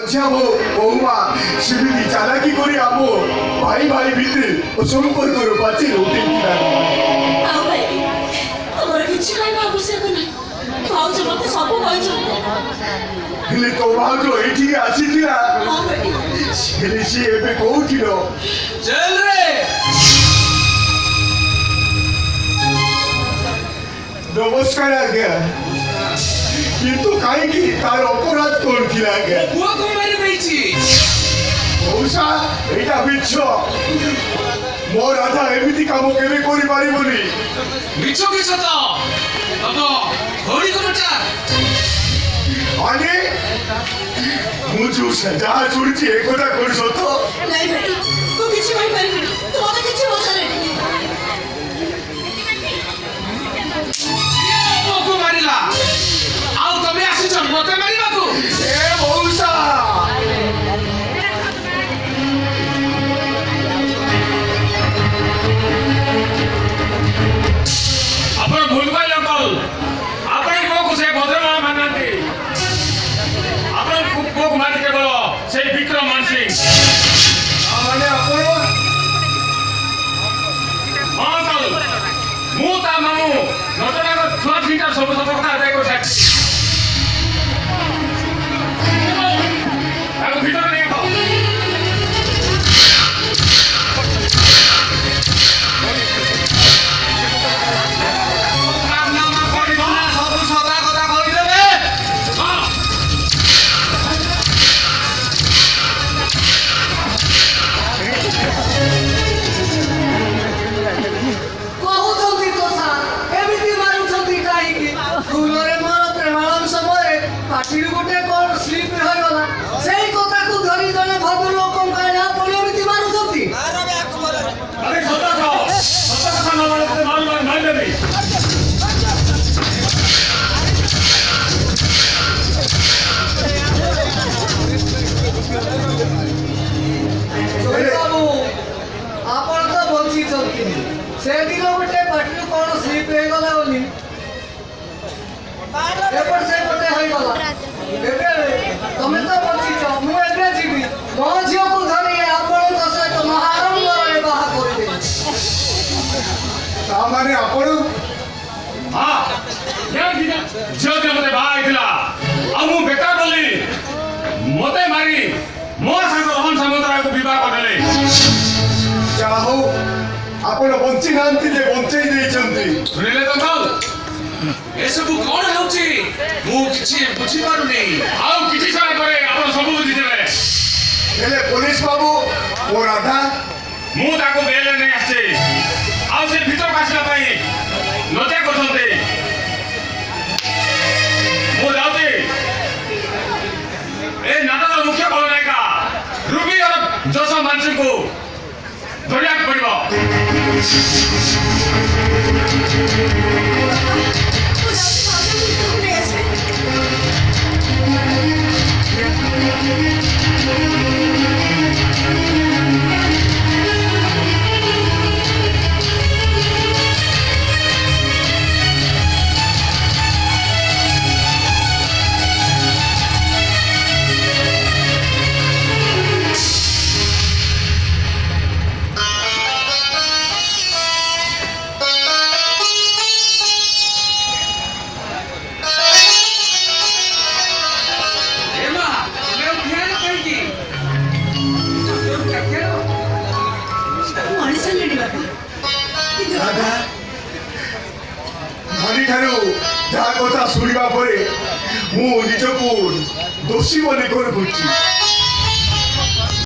মজা বৌমা সেমিতি চালাকি করে আমো ভাই ভাই ভিতরে ও সম্পর্ক রূপাচ্ছে রোটে কিনা তোমার কিছু নাই বাবু সে নাই ভাউজ মতে সব কইছন্তি ହେଲେ ତୋ ଭାଉଜ ଏଇଠିକି ଆସିଥିଲା ହେଲେ ସିଏ ଏବେ କୋଉଠି ର ଜେଲରେ ନମସ୍କାର ଆଜ୍ଞା କିନ୍ତୁ କାହିଁକି ତାର ଅପରାଧ କଣ ଥିଲା ଆଜ୍ଞା ପୁଅକୁ ମାରି ଦେଇଛି ମଉସା ଏଇଟା ମିଛ ମୋ ରାଧା ଏମିତି କାମ କେବେ କରିପାରିବନି ମିଛ କି ସତ ତମ ଘୋଡ଼ିକୁ ନଟା ଆରେ ମୁଁ ଯୋଉ ଯାହା ଶୁଣିଛି ଏ କଥା କଣ ସତ ନାଇଁ ଭାଇ ମୁଁ କିଛି କହିପାରିବିନି ତୁ ମତେ କିଛି ପଚାରେନି ପୁଅକୁ ମାରିଲା ଆଉ ତମେ ଆସିଛ ମତେ ମାରିବାକୁ ଏ ମଉସା ଆପଣ ଭୁଲ କହିଲେ ଅଙ୍କଲ ଆପଣ ପୁଅକୁ ସେ ଭଦ୍ରମା ମାନନ୍ତି ଆପଣ ପୁଅକୁ ମାରି କେବଳ ସେଇ ବିକ୍ରମ ମାନସିଂ ମାନେ ଆପଣ ହଁ ଅଙ୍କଲ ମୁଁ ତା ମାମୁଁ ନଟନାଗ ଛୁଆ ଛିଙ୍କାର ସବୁ ସତ କଥା ଆଦାୟ କରିସାରିଛି ତାକୁ ଭିତରେ ନେଇ ଆସ ସବୁ ସଦା କଥା କହିଦେବେ ହଁ କହୁଛନ୍ତି କଥା ଏମିତି ମାରୁଛନ୍ତି କାହିଁକି ଫୁଲରେ ମୋର ପ୍ରେମାଳନ ସମୟରେ ପାଟିରୁ ଗୋଟେ କଣ ସ୍ଲିପ ହୋଇଗଲା ସେଇ କଥାକୁ ଧରି ଜଣେ ଭଦ୍ର ଲୋକଙ୍କ ଆଡ଼େ ଆପଣ ଏମିତି ମାରୁଛନ୍ତି अरे सदा खाओ सदा खाना वाले से मार देवी ବାବୁ ଆପଣ ତ ବଞ୍ଚିଛନ୍ତି ସେଦିନ ଗୋଟେ ପାଟିରୁ କଣ ସ୍ଲିପ ହେଇଗଲା ବୋଲି ଏପଟ ସେପଟେ ହୋଇଗଲା ଏବେ ତମେ ତ ବଞ୍ଚିଛ ମୁଁ ଏବେ ଯିବି ମୋ ଝିଅକୁ ଧରି ଆପଣଙ୍କ ସହିତ ମହାରଙ୍ଗରେ ବାହା କରିଦେବି ତାମାନେ ଆପଣ हाँ क्या किया जो जो मते बाहर आइला अब मु बेकार बोली मते मारी मो संग रोहन समुद्र को विवाह करले ଯାହା ହଉ ଆପଣ ବଞ୍ଚି ନାହାନ୍ତି ଯେ ବଞ୍ଚେଇ ଦେଇଛନ୍ତି सुनिले तो कल ए सब कोन होची मु किछि बुझी पारुनी आउ किछि समय करे आपण सब बुझी देबे ହେଲେ ପୋଲିସ ବାବୁ ଓ ରାଧା मु ताको बेल नै आछे आउ से भीतर आसला पई नजा करथते मु जाउते ए नाटक मुख्य खलनायिका रूबी और जस मानसिंह को धरिया पड़िबो ମୁଁ ଯାଉଛି ଭାଉଜ ଭିତରକୁ ନେଇ ଆସିବି एमा ले उठिया कहि की ମଣିଷ ନେଡ଼ି ବାପା କିନ୍ତୁ ରାଧା ଧନୀଠାରୁ ଯାହା କଥା ଶୁଣିବା ପରେ ମୁଁ ନିଜକୁ ଦୋଷୀ ମନେ କରୁଛି